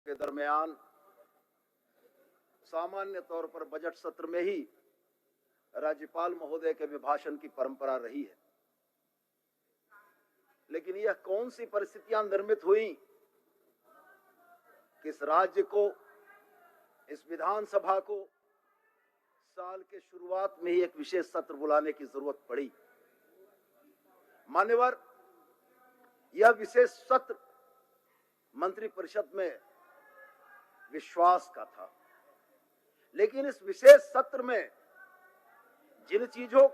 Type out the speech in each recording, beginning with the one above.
के दरमियान सामान्य तौर पर बजट सत्र में ही राज्यपाल महोदय के अभिभाषण की परंपरा रही है, लेकिन यह कौन सी परिस्थितियां निर्मित हुई कि इस राज्य को, इस विधानसभा को साल के शुरुआत में ही एक विशेष सत्र बुलाने की जरूरत पड़ी। मान्यवर, यह विशेष सत्र मंत्रिपरिषद में विश्वास का था, लेकिन इस विशेष सत्र में जिन चीजों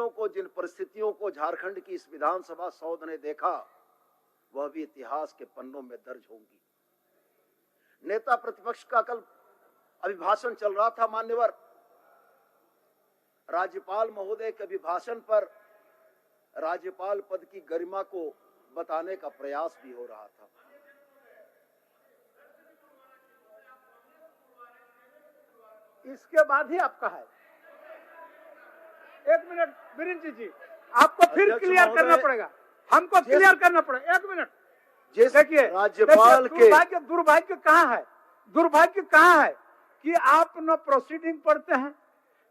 को, जिन परिस्थितियों को झारखंड की इस विधानसभा सौध ने देखा, वह भी इतिहास के पन्नों में दर्ज होंगी। नेता प्रतिपक्ष का कल अभिभाषण चल रहा था। मान्यवर, राज्यपाल महोदय के अभिभाषण पर राज्यपाल पद की गरिमा को बताने का प्रयास भी हो रहा था। इसके बाद ही आपका है। एक मिनट वीरेंद्र जी, आपको फिर क्लियर करना पड़ेगा, हमको क्लियर करना पड़ेगा। एक मिनट, देखिए राज्यपाल के दुर्भाग्य कहाँ है कि आप न प्रोसीडिंग पढ़ते हैं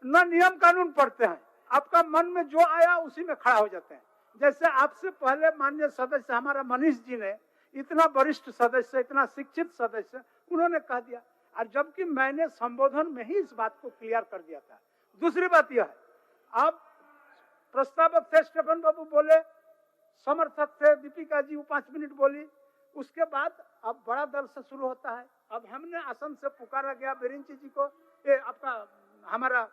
न नियम कानून पढ़ते हैं। आपका मन में जो आया उसी में खड़ा हो जाते हैं। जैसे आपसे पहले माननीय सदस्य हमारा मनीष जी ने, इतना वरिष्ठ सदस्य, इतना शिक्षित सदस्य, उन्होंने कह दिया, और जबकि मैंने संबोधन में ही इस बात को क्लियर कर दिया था। दूसरी बात यह है, आप प्रस्तावक थे स्टेफन बाबू बोले, समर्थक थे दीपिका जी 5 मिनट बोली, उसके बाद अब बड़ा दल से शुरू होता है। अब हमने असम से पुकारा गया वीरेंद्र जी को, ये आपका हमारा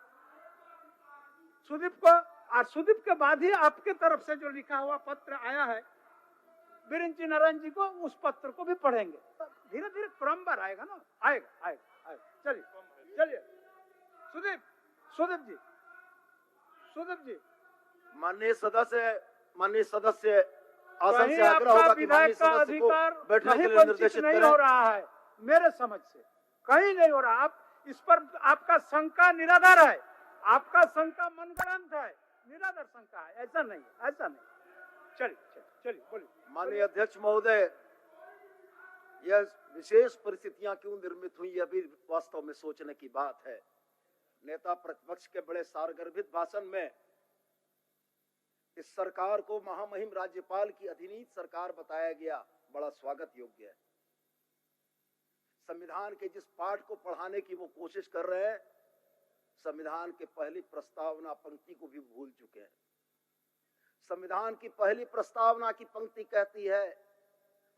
सुदीप को, और सुदीप के बाद ही आपके तरफ से जो लिखा हुआ पत्र आया है वीरेंद्र जी नारायण जी को, उस पत्र को भी पढ़ेंगे। धीरे धीरे क्रमवार आएगा ना, आएगा। चलिए सुदीप जी, माननीय सदस्य आसन से आग्रह आपका होगा कि विधायक का अधिकार कहीं वंचित नहीं हो रहा है। मेरे समझ से कहीं नहीं हो रहा। आप इस पर, आपका शंका निराधार है, आपका शंका मनगढ़ंत है, निराधार शंका है। ऐसा नहीं। चलिए बोलिए। माननीय अध्यक्ष महोदय, यह विशेष परिस्थितियां क्यों निर्मित हुई, यह भी वास्तव में सोचने की बात है। नेता प्रतिपक्ष के बड़े सारगर्भित भाषण में इस सरकार को महामहिम राज्यपाल की अधिनीत सरकार बताया गया, बड़ा स्वागत योग्य है। संविधान के जिस पाठ को पढ़ाने की वो कोशिश कर रहे हैं, संविधान के पहली प्रस्तावना पंक्ति को भी भूल चुके हैं। संविधान की पहली प्रस्तावना की पंक्ति कहती है,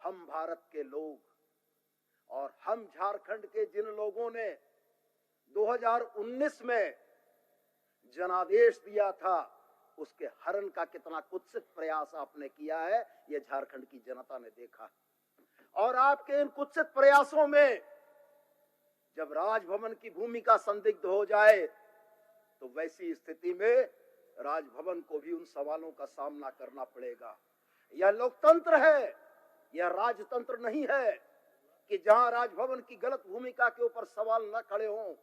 हम भारत के लोग, और हम झारखंड के जिन लोगों ने 2019 में जनादेश दिया था, उसके हरण का कितना कुत्सित प्रयास आपने किया है, यह झारखंड की जनता ने देखा। और आपके इन कुत्सित प्रयासों में जब राजभवन की भूमिका संदिग्ध हो जाए, तो वैसी स्थिति में राजभवन को भी उन सवालों का सामना करना पड़ेगा। यह लोकतंत्र है, यह राजतंत्र नहीं है कि जहां राजभवन की गलत भूमिका के ऊपर सवाल न खड़े हों।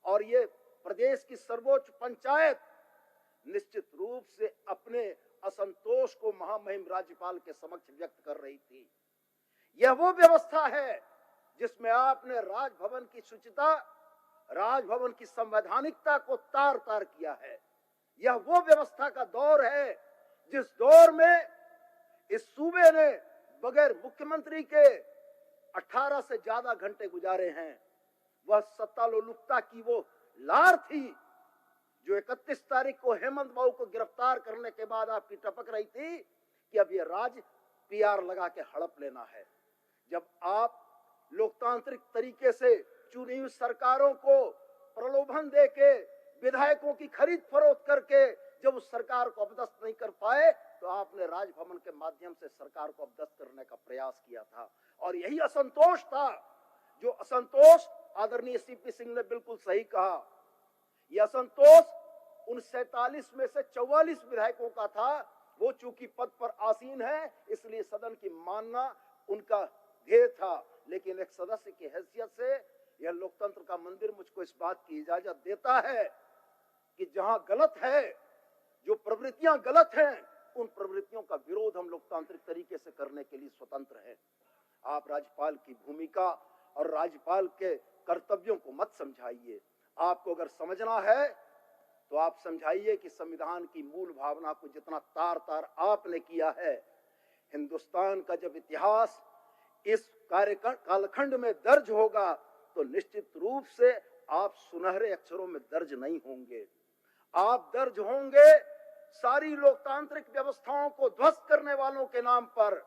और ये प्रदेश की सर्वोच्च पंचायत निश्चित रूप से अपने असंतोष को महामहिम राज्यपाल के समक्ष व्यक्त कर रही थी। यह वो व्यवस्था है जिसमें आपने राजभवन की शुचिता, राजभवन की संवैधानिकता को तार तार किया है। यह वो व्यवस्था का दौर है जिस दौर में इस सूबे ने बगैर मुख्यमंत्री के 18 से ज्यादा घंटे गुजारे हैं। वह सत्तालोलुपता की वो लार थी जो 31 तारीख को हेमंत बाबू को गिरफ्तार करने के बाद आपकी टपक रही थी कि अब ये राज पीआर लगा के हड़प लेना है। जब आप लोकतांत्रिक तरीके से चुनी हुई सरकारों को प्रलोभन देके, विधायकों की खरीद फरोख्त करके जब उस सरकार को अपदस्थ नहीं कर पाए, तो आपने राजभवन के माध्यम से सरकार को अपदस्थ करने का प्रयास किया था। और यही असंतोष था, जो असंतोष आदरणीय सीपी सिंह ने बिल्कुल सही कहा, यह असंतोष उन 47 में से 44 विधायकों का था। वो चूंकि पद पर आसीन है, इसलिए सदन की मानना उनका ध्येय था। लेकिन एक सदस्य की हैसियत से यह लोकतंत्र का मंदिर मुझको इस बात की इजाजत देता है कि जहां गलत है, जो प्रवृत्तियां गलत हैं, उन प्रवृत्तियों का विरोध हम लोकतांत्रिक तरीके से करने के लिए स्वतंत्र हैं। आप राज्यपाल की भूमिका और राज्यपाल के कर्तव्यों को मत समझाइए। आपको अगर समझना है तो आप समझाइए कि संविधान की मूल भावना को जितना तार तार आपने किया है, हिंदुस्तान का जब इतिहास इस कालखंड में दर्ज होगा तो निश्चित रूप से आप सुनहरे अक्षरों में दर्ज नहीं होंगे। आप दर्ज होंगे सारी लोकतांत्रिक व्यवस्थाओं को ध्वस्त करने वालों के नाम पर।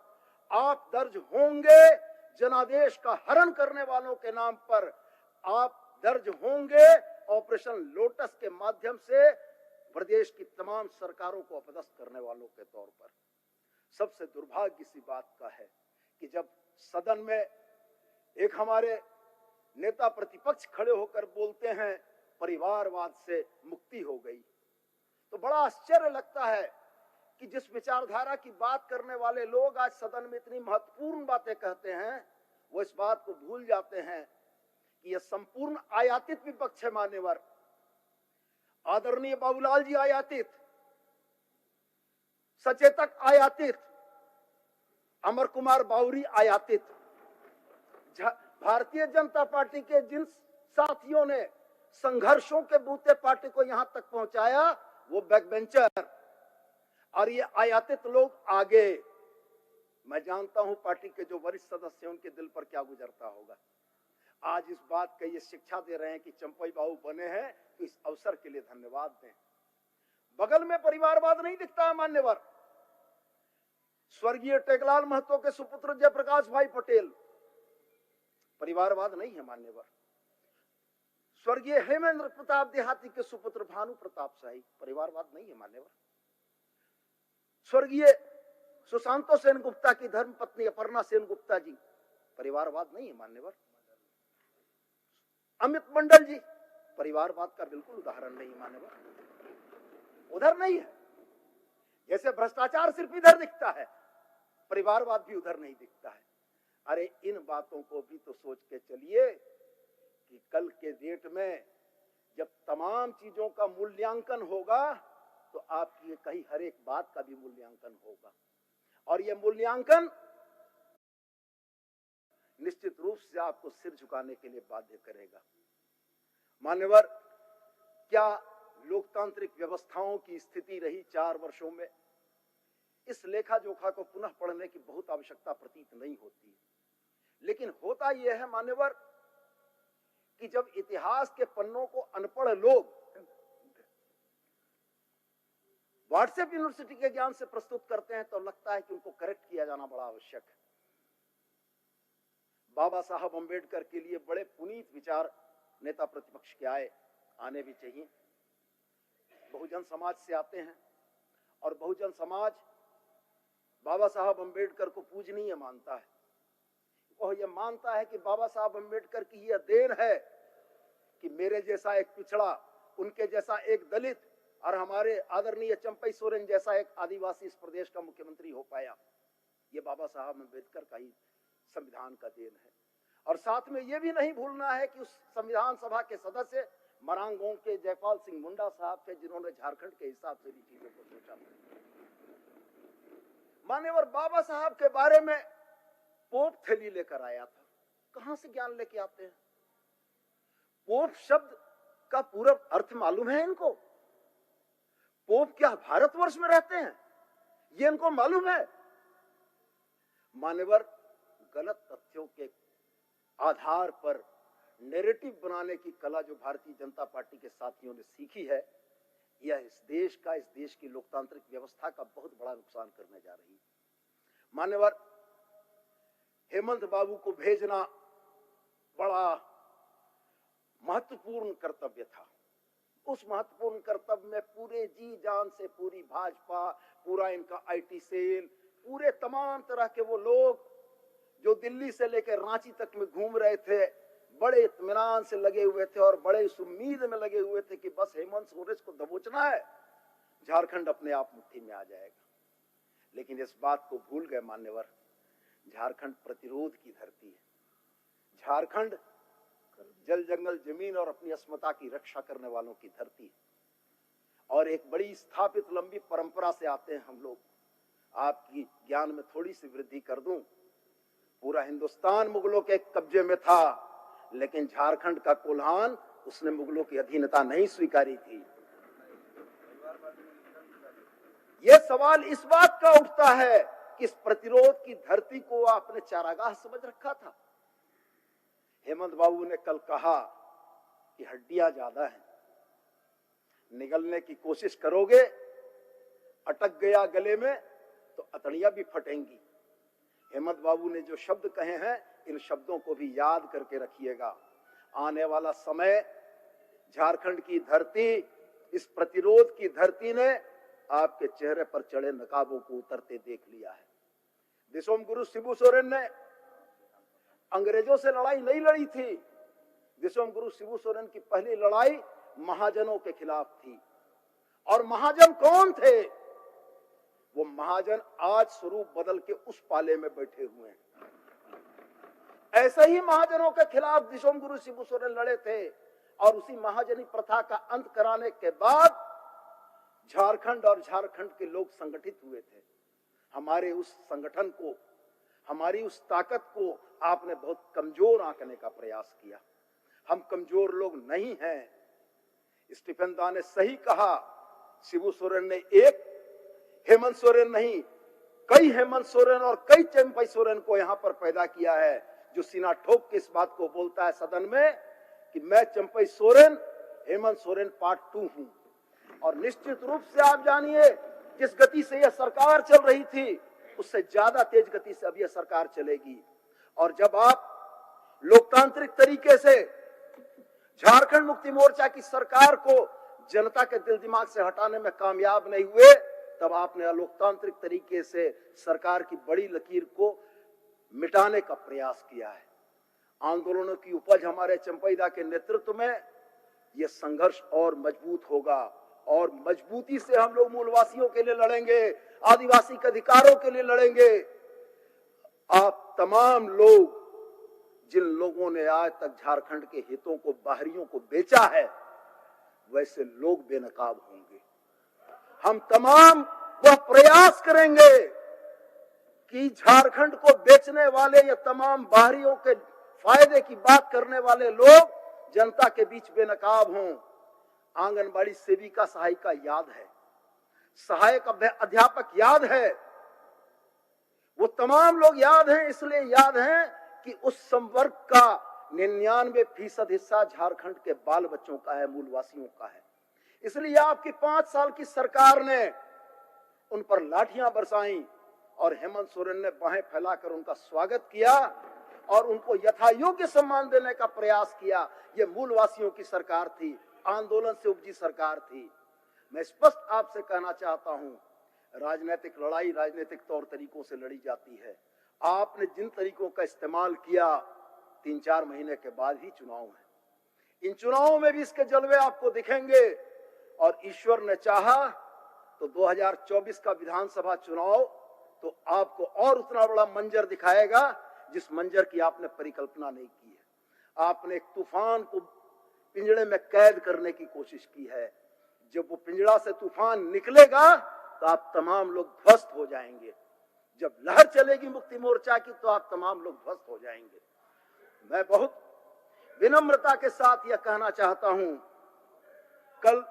आप दर्ज होंगे जनादेश का हरण करने वालों के नाम पर। आप दर्ज होंगे ऑपरेशन लोटस के माध्यम से प्रदेश की तमाम सरकारों को अपदस्थ करने वालों के तौर पर। सबसे दुर्भाग्य सी बात का है कि जब सदन में एक हमारे नेता प्रतिपक्ष खड़े होकर बोलते हैं परिवारवाद से मुक्ति हो गई, तो बड़ा आश्चर्य लगता है कि जिस विचारधारा की बात करने वाले लोग आज सदन में इतनी महत्वपूर्ण बातें कहते हैं, वो इस बात को भूल जाते हैं कि यह संपूर्ण आयातित विपक्ष है। मान्यवर आदरणीय बाबूलाल जी आयातित, सचेतक आयातित, अमर कुमार बावरी आयातित, भारतीय जनता पार्टी के जिन साथियों ने संघर्षों के बूते पार्टी को यहां तक पहुंचाया वो बैकबेंचर, और ये आयातित लोग आगे। मैं जानता हूं पार्टी के जो वरिष्ठ सदस्य हैं उनके दिल पर क्या गुजरता होगा। आज इस बात का ये शिक्षा दे रहे हैं कि चंपई बाबू बने हैं, तो इस अवसर के लिए धन्यवाद दें। बगल में परिवारवाद नहीं दिखता है मान्यवर। स्वर्गीय टेकलाल महतो के सुपुत्र जयप्रकाश भाई पटेल, परिवारवाद नहीं है मान्यवर। स्वर्गीय हेमेंद्र प्रताप देहाती के सुपुत्र भानु प्रताप शाही, परिवारवाद नहीं है मान्यवर। स्वर्गीय सुशांतो सेन गुप्ता की धर्मपत्नी अपर्णा सेन गुप्ता जी, परिवारवाद नहीं है मान्यवर। अमित मंडल जी, परिवारवाद का बिल्कुल उदाहरण नहीं मान्यवर, उधर नहीं है। जैसे भ्रष्टाचार सिर्फ इधर दिखता है, परिवारवाद भी उधर नहीं दिखता है। अरे इन बातों को भी तो सोच के चलिए कि कल के डेट में जब तमाम चीजों का मूल्यांकन होगा तो आपकी कहीं हर एक बात का भी मूल्यांकन होगा, और यह मूल्यांकन निश्चित रूप से आपको सिर झुकाने के लिए बाध्य करेगा। मान्यवर, क्या लोकतांत्रिक व्यवस्थाओं की स्थिति रही 4 वर्षों में, इस लेखा जोखा को पुनः पढ़ने की बहुत आवश्यकता प्रतीत नहीं होती। लेकिन होता यह है मान्यवर कि जब इतिहास के पन्नों को अनपढ़ लोग व्हाट्सएप यूनिवर्सिटी के ज्ञान से प्रस्तुत करते हैं तो लगता है कि उनको करेक्ट किया जाना बड़ा आवश्यक है। बाबा साहब अंबेडकर के लिए बड़े पुनीत विचार नेता प्रतिपक्ष के आने भी चाहिए। बहुजन समाज से आते हैं और बहुजन समाज बाबा साहब अंबेडकर को पूजनीय मानता है। वह यह मानता है कि बाबा साहब अंबेडकर की यह देन है कि मेरे जैसा एक पिछड़ा, उनके जैसा एक दलित और हमारे आदरणीय चंपई सोरेन जैसा एक आदिवासी इस प्रदेश का मुख्यमंत्री हो पाया। यह बाबा साहब अंबेडकर का ही संविधान का देन है। और साथ में यह भी नहीं भूलना है कि उस संविधान सभा के सदस्य मरांगों के जयपाल सिंह मुंडा साहब थे, जिन्होंने झारखंड के हिसाब से भी चीजों को सोचा। मान्यवर, बाबा साहब के बारे में पोप थैली लेकर आया था। कहां से ज्ञान लेके आते हैं? पोप शब्द का पूरा अर्थ मालूम है इनको? पोप क्या भारतवर्ष में रहते हैं? ये इनको मालूम है? मान्यवर, गलत तथ्यों के आधार पर नैरेटिव बनाने की कला जो भारतीय जनता पार्टी के साथियों ने सीखी है, यह इस देश की लोकतांत्रिक व्यवस्था का बहुत बड़ा नुकसान करने जा रही है। मान्यवर, हेमंत बाबू को भेजना बड़ा महत्वपूर्ण कर्तव्य था। उस महत्वपूर्ण कर्तव्य में पूरे जी जान से पूरी भाजपा, पूरा इनका आईटी सेल, पूरे तमाम तरह के वो लोग जो दिल्ली से लेकर रांची तक में घूम रहे थे, बड़े इत्मीनान से लगे हुए थे और बड़े इस उम्मीद में लगे हुए थे कि बस हेमंत सोरेन को दबोचना है, झारखंड अपने आप मुट्ठी में आ जाएगा। लेकिन इस बात को भूल गए मान्यवर, झारखंड प्रतिरोध की धरती है। झारखंड जल जंगल जमीन और अपनी अस्मिता की रक्षा करने वालों की धरती है। और एक बड़ी स्थापित लंबी परंपरा से आते हैं हम लोग। आपकी ज्ञान में थोड़ी सी वृद्धि कर दूं। पूरा हिंदुस्तान मुगलों के कब्जे में था, लेकिन झारखंड का कोल्हान उसने मुगलों की अधीनता नहीं स्वीकारी थी। यह सवाल इस बात का उठता है कि इस प्रतिरोध की धरती को आपने चारागाह समझ रखा था। हेमंत बाबू ने कल कहा कि हड्डियां ज्यादा हैं, निगलने की कोशिश करोगे, अटक गया गले में तो अतड़ियां भी फटेंगी। हेमंत बाबू ने जो शब्द कहे हैं, इन शब्दों को भी याद करके रखिएगा। आने वाला समय, झारखंड की धरती, इस प्रतिरोध की धरती ने आपके चेहरे पर चढ़े नकाबों को उतरते देख लिया है। दिसोम गुरु शिबू सोरेन ने अंग्रेजों से लड़ाई नहीं लड़ी थी। दिसोम गुरु शिबू सोरेन की पहली लड़ाई महाजनों के खिलाफ थी। और महाजन कौन थे? वो महाजन आज स्वरूप बदल के उस पाले में बैठे हुए हैं। ऐसे ही महाजनों के खिलाफ दिसोम गुरु शिबू सोरेन लड़े थे, और उसी महाजनी प्रथा का अंत कराने के बाद झारखंड और झारखंड के लोग संगठित हुए थे। हमारे उस संगठन को, हमारी उस ताकत को आपने बहुत कमजोर आंकने का प्रयास किया। हम कमजोर लोग नहीं हैं। स्टीफन दा ने सही कहा, शिबू सोरेन ने एक हेमंत सोरेन नहीं, कई हेमंत सोरेन और कई चंपई सोरेन को यहाँ पर पैदा किया है, जो सीना ठोक के इस बात को बोलता है सदन में कि मैं चंपई सोरेन, हेमंत सोरेन पार्ट 2 हूं। और निश्चित रूप से आप जानिए, जिस गति से यह सरकार चल रही थी, उससे ज्यादा तेज गति से अब यह सरकार चलेगी। और जब आप लोकतांत्रिक तरीके से झारखंड मुक्ति मोर्चा की सरकार को जनता के दिल दिमाग से हटाने में कामयाब नहीं हुए, तब आपने लोकतांत्रिक तरीके से सरकार की बड़ी लकीर को मिटाने का प्रयास किया है। आंदोलनों की उपज हमारे चंपईदा के नेतृत्व में यह संघर्ष और मजबूत होगा, और मजबूती से हम लोग मूलवासियों के लिए लड़ेंगे, आदिवासी के अधिकारों के लिए लड़ेंगे। आप तमाम लोग, जिन लोगों ने आज तक झारखंड के हितों को बाहरियों को बेचा है, वैसे लोग बेनकाब होंगे। हम तमाम वह प्रयास करेंगे कि झारखंड को बेचने वाले या तमाम बाहरियों के फायदे की बात करने वाले लोग जनता के बीच बेनकाब हों। आंगनबाड़ी सेविका सहायिका याद है, सहायक अध्यापक याद है, वो तमाम लोग याद हैं। इसलिए याद हैं कि उस संवर्ग का 99% हिस्सा झारखंड के बाल बच्चों का है, मूलवासियों का है। इसलिए आपकी 5 साल की सरकार ने उन पर लाठियां बरसाई, और हेमंत सोरेन ने बाहें फैलाकर उनका स्वागत किया और उनको यथायोग्य सम्मान देने का प्रयास किया। ये मूलवासियों की सरकार थी, आंदोलन से उपजी सरकार थी। मैं स्पष्ट आपसे कहना चाहता हूं, राजनीतिक लड़ाई राजनीतिक तौर तरीकों से लड़ी जाती है। आपने जिन तरीकों का इस्तेमाल किया, 3-4 महीने के बाद ही चुनाव है। इन चुनावों में भी इसके जलवे आपको दिखेंगे, और ईश्वर ने चाहा तो 2024 का विधानसभा चुनाव तो आपको और उतना बड़ा मंजर दिखाएगा, जिस मंजर की आपने परिकल्पना नहीं की है। आपने एक तूफान को पिंजड़े में कैद करने की कोशिश की है। जब वो पिंजड़ा से तूफान निकलेगा तो आप तमाम लोग ध्वस्त हो जाएंगे। जब लहर चलेगी मुक्ति मोर्चा की, तो आप तमाम लोग ध्वस्त हो जाएंगे। मैं बहुत विनम्रता के साथ यह कहना चाहता हूं, कल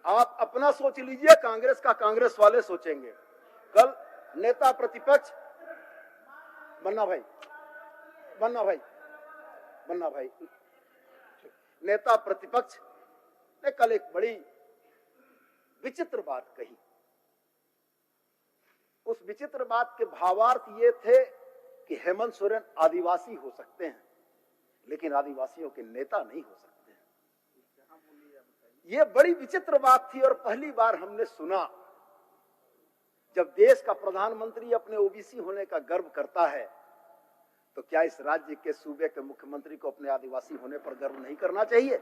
आप अपना सोच लीजिए, कांग्रेस का कांग्रेस वाले सोचेंगे। कल नेता प्रतिपक्ष बन्ना भाई नेता प्रतिपक्ष ने कल एक बड़ी विचित्र बात कही। उस विचित्र बात के भावार्थ ये थे कि हेमंत सोरेन आदिवासी हो सकते हैं, लेकिन आदिवासियों के नेता नहीं हो सकते। ये बड़ी विचित्र बात थी, और पहली बार हमने सुना। जब देश का प्रधानमंत्री अपने ओबीसी होने का गर्व करता है, तो क्या इस राज्य के सूबे के मुख्यमंत्री को अपने आदिवासी होने पर गर्व नहीं करना चाहिए?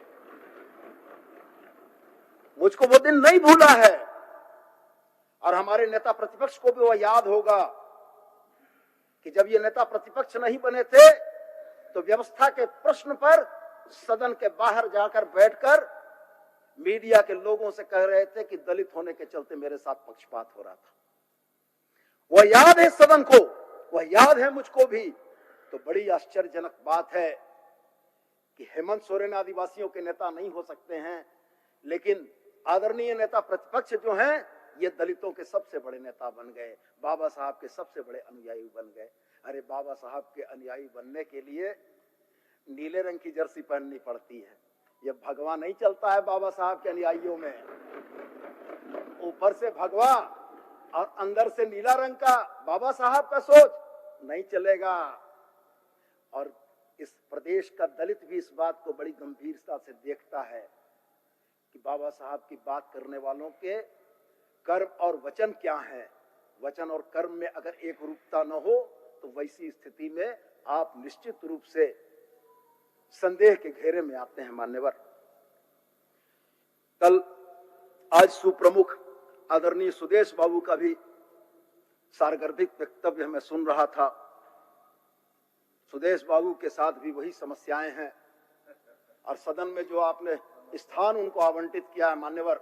मुझको वो दिन नहीं भूला है, और हमारे नेता प्रतिपक्ष को भी वह याद होगा कि जब ये नेता प्रतिपक्ष नहीं बने थे, तो व्यवस्था के प्रश्न पर सदन के बाहर जाकर बैठकर मीडिया के लोगों से कह रहे थे कि दलित होने के चलते मेरे साथ पक्षपात हो रहा था। वह याद है सदन को, वह याद है मुझको भी। तो बड़ी आश्चर्यजनक बात है कि हेमंत सोरेन आदिवासियों के नेता नहीं हो सकते हैं, लेकिन आदरणीय नेता प्रतिपक्ष जो हैं ये दलितों के सबसे बड़े नेता बन गए, बाबा साहब के सबसे बड़े अनुयायी बन गए। अरे बाबा साहब के अनुयायी बनने के लिए नीले रंग की जर्सी पहननी पड़ती है, ये भगवा नहीं चलता है बाबा साहब के अनुयायियों में। ऊपर से भगवा और अंदर से नीला रंग का बाबा साहब का सोच नहीं चलेगा। और इस प्रदेश का दलित भी इस बात को बड़ी गंभीरता से देखता है कि बाबा साहब की बात करने वालों के कर्म और वचन क्या है। वचन और कर्म में अगर एक रूपता न हो तो वैसी स्थिति में आप निश्चित रूप से संदेह के घेरे में आते हैं। मान्यवर, कल आज सुप्रमुख आदरणीय सुदेश बाबू का भी सारगर्भिक वक्तव्य मैं सुन रहा था। सुदेश बाबू के साथ भी वही समस्याएं हैं और सदन में जो आपने स्थान उनको आवंटित किया है मान्यवर,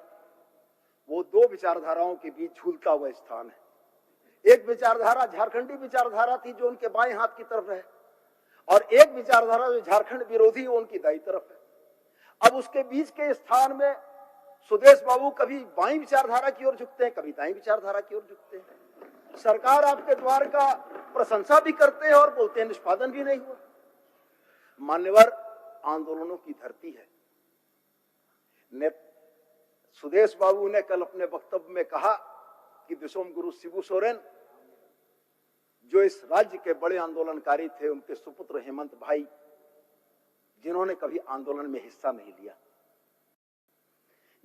वो दो विचारधाराओं के बीच झूलता हुआ स्थान है। एक विचारधारा झारखंडी विचारधारा थी जो उनके बाएं हाथ की तरफ है, और एक विचारधारा जो झारखंड विरोधी वो उनकी दाईं तरफ है। अब उसके बीच के स्थान में सुदेश बाबू कभी बाईं विचारधारा की ओर झुकते हैं, कभी दाईं विचारधारा की ओर झुकते हैं। सरकार आपके द्वार का प्रशंसा भी करते हैं और बोलते हैं निष्पादन भी नहीं हुआ। मान्यवर, आंदोलनों की धरती है। सुदेश बाबू ने कल अपने वक्तव्य में कहा कि दिसोम गुरु शिबू सोरेन जो इस राज्य के बड़े आंदोलनकारी थे, उनके सुपुत्र हेमंत भाई, जिन्होंने कभी आंदोलन में हिस्सा नहीं लिया,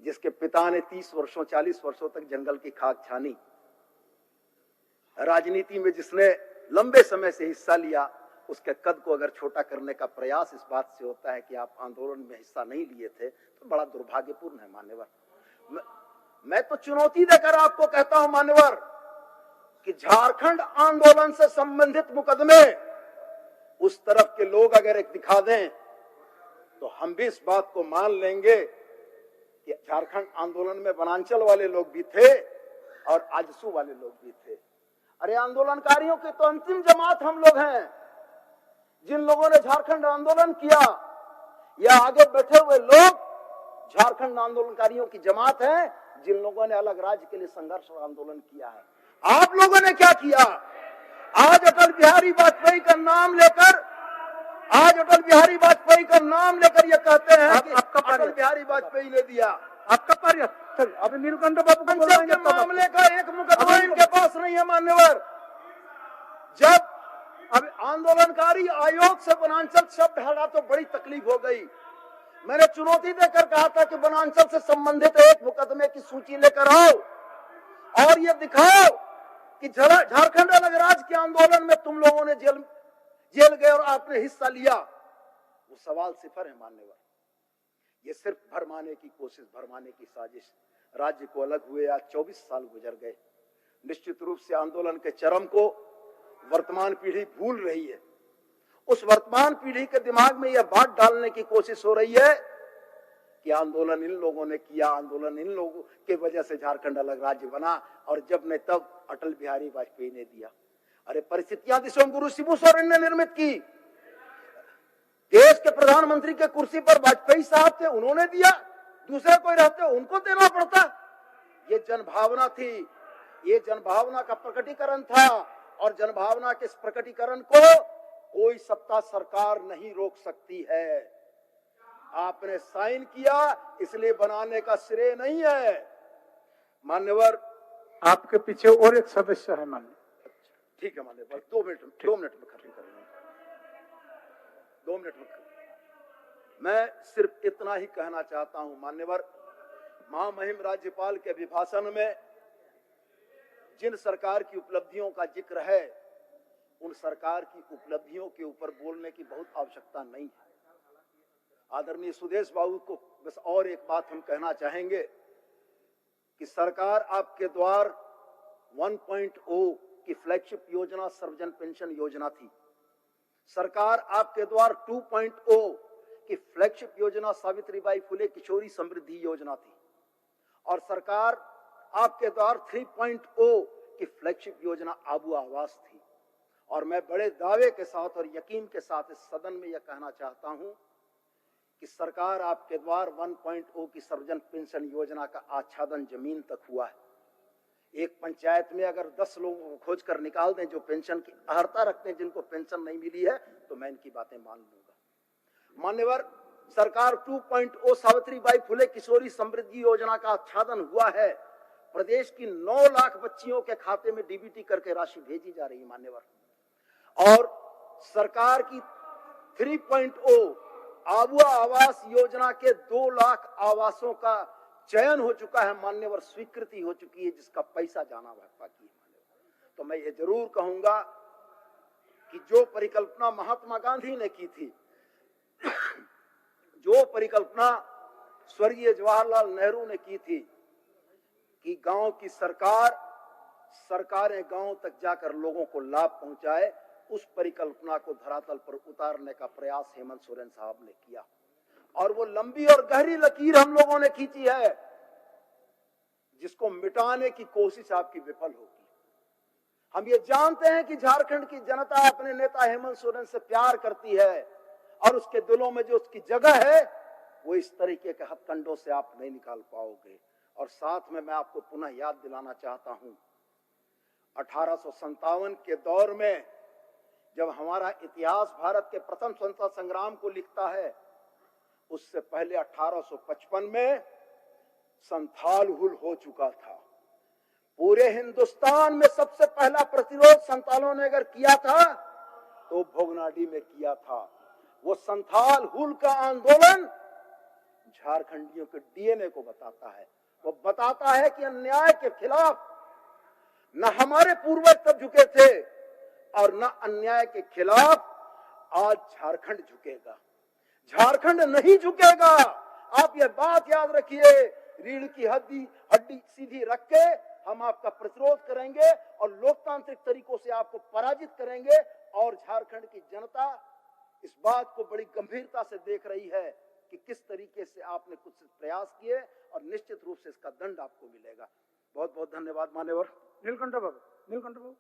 जिसके पिता ने 30 वर्षों 40 वर्षों तक जंगल की खाक छानी, राजनीति में जिसने लंबे समय से हिस्सा लिया, उसके कद को अगर छोटा करने का प्रयास इस बात से होता है कि आप आंदोलन में हिस्सा नहीं लिए थे, तो बड़ा दुर्भाग्यपूर्ण है। मान्यवर, मैं तो चुनौती देकर आपको कहता हूं मान्यवर कि झारखंड आंदोलन से संबंधित मुकदमे उस तरफ के लोग अगर एक दिखा दें तो हम भी इस बात को मान लेंगे कि झारखंड आंदोलन में वनांचल वाले लोग भी थे और आजसू वाले लोग भी थे। अरे आंदोलनकारियों की तो अंतिम जमात हम लोग हैं। जिन लोगों ने झारखंड आंदोलन किया या आगे बैठे हुए लोग झारखंड आंदोलनकारियों की जमात है, जिन लोगों ने अलग राज्य के लिए संघर्ष और आंदोलन किया है। आप लोगों ने क्या किया? आज अटल बिहारी वाजपेयी का नाम लेकर ये कहते हैं कि अटल बिहारी वाजपेयी ने दिया। आपका कार्य अभी नीलकंठ बाबू को के मामले का एक मुकदमा इनके पास नहीं है। मान्यवर, जब अब आंदोलनकारी आयोग से वनांचल शब्द हटा तो बड़ी तकलीफ हो गई। मैंने चुनौती देकर कहा था कि वनांचल से संबंधित एक मुकदमे की सूची लेकर आओ और ये दिखाओ कि झारखंड अलग राज्य के आंदोलन में तुम लोगों ने जेल गए और आपने हिस्सा लिया। वो सवाल सिफर है। मान्यवर, ये सिर्फ भरमाने की कोशिश, भरमाने की साजिश। राज्य को अलग हुए आज 24 साल गुजर गए। निश्चित रूप से आंदोलन के चरम को वर्तमान पीढ़ी भूल रही है। उस वर्तमान पीढ़ी के दिमाग में यह बात डालने की कोशिश हो रही है कि आंदोलन इन लोगों ने किया, आंदोलन इन लोगों के वजह से झारखंड अलग राज्य बना, और जब ने तब अटल बिहारी वाजपेयी ने दिया। अरे परिस्थितियां दिसोम गुरु शिबू सोरेन ने निर्मित की। देश के प्रधानमंत्री के कुर्सी पर वाजपेयी साहब थे, उन्होंने दिया। दूसरे कोई रहते उनको देना पड़ता। ये जनभावना थी, ये जनभावना का प्रकटीकरण था, और जनभावना के इस प्रकटीकरण को कोई सत्ता सरकार नहीं रोक सकती है। आपने साइन किया, इसलिए बनाने का श्रेय नहीं है। मान्यवर, आपके पीछे और एक सदस्य है मान्य। ठीक है मान्यवर, 2 मिनट में खत्म करेंगे। 2 मिनट में मैं सिर्फ इतना ही कहना चाहता हूं मान्यवर, महामहिम राज्यपाल के अभिभाषण में जिन सरकार की उपलब्धियों का जिक्र है, उन सरकार की उपलब्धियों के ऊपर बोलने की बहुत आवश्यकता नहीं है। आदरणीय सुदेश बाबू को बस और एक बात हम कहना चाहेंगे कि सरकार आपके द्वार 1.0 की फ्लैगशिप योजना सर्वजन पेंशन योजना थी। सरकार आपके द्वार 2.0 की फ्लैगशिप योजना सावित्रीबाई फुले किशोरी समृद्धि योजना थी, और सरकार आपके द्वार 3.0 की फ्लैगशिप योजना आबू आवास थी। और मैं बड़े दावे के साथ और यकीन के साथ इस सदन में यह कहना चाहता हूं कि सरकार आपके द्वार 1.0 की सर्वजन पेंशन योजना का आच्छादन जमीन तक हुआ है। एक पंचायत में अगर 10 लोगों को खोज कर निकाल दें जो पेंशन की अर्हता रखते हैं, जिनको पेंशन नहीं मिली है, तो मैं इनकी बातें मान लूंगा। मान्यवर, सरकार 2.0 सावित्रीबाई फुले किशोरी समृद्धि योजना का आच्छादन हुआ है। प्रदेश की 9 लाख बच्चियों के खाते में डीबीटी करके राशि भेजी जा रही है मान्यवर। और सरकार की 3.0 आबुआ आवास योजना के 2 लाख आवासों का चयन हो चुका है मान्यवर, स्वीकृति हो चुकी है, जिसका पैसा जाना बाकी है मान्यवर। तो मैं ये जरूर कहूंगा कि जो परिकल्पना महात्मा गांधी ने की थी, जो परिकल्पना स्वर्गीय जवाहरलाल नेहरू ने की थी कि गांव की सरकारें गांव तक जाकर लोगों को लाभ पहुंचाए, उस परिकल्पना को धरातल पर उतारने का प्रयास हेमंत सोरेन साहब ने किया। और वो लंबी और गहरी लकीर हम लोगों ने खींची है, जिसको मिटाने की कोशिश आपकी विफल होगी। हम ये जानते हैं कि झारखंड की जनता अपने नेता हेमंत सोरेन से प्यार करती है, और उसके दिलों में जो उसकी जगह है वो इस तरीके के हथकंडों से आप नहीं निकाल पाओगे। और साथ में मैं आपको पुनः याद दिलाना चाहता हूं, 1857 के दौर में जब हमारा इतिहास भारत के प्रथम स्वतंत्रता संग्राम को लिखता है, उससे पहले 1855 में संथाल हुल हो चुका था। पूरे हिंदुस्तान में सबसे पहला प्रतिरोध संथालों ने अगर किया था तो भोगनाडी में किया था। वो संथाल हुल का आंदोलन झारखंडियों के डीएनए को बताता है। वो बताता है कि अन्याय के खिलाफ न हमारे पूर्वज तब झुके थे और न अन्याय के खिलाफ आज झारखंड झुकेगा। झारखंड नहीं झुकेगा। आप ये बात याद रखिए। रीढ़ की हड्डी सीधी रख के हम आपका प्रतिरोध करेंगे और लोकतांत्रिक तरीकों से आपको पराजित करेंगे। और झारखंड की जनता इस बात को बड़ी गंभीरता से देख रही है कि किस तरीके से आपने कुछ प्रयास किए, और निश्चित रूप से इसका दंड आपको मिलेगा। बहुत बहुत धन्यवाद मान्यवर। नीलकंठ बाबू।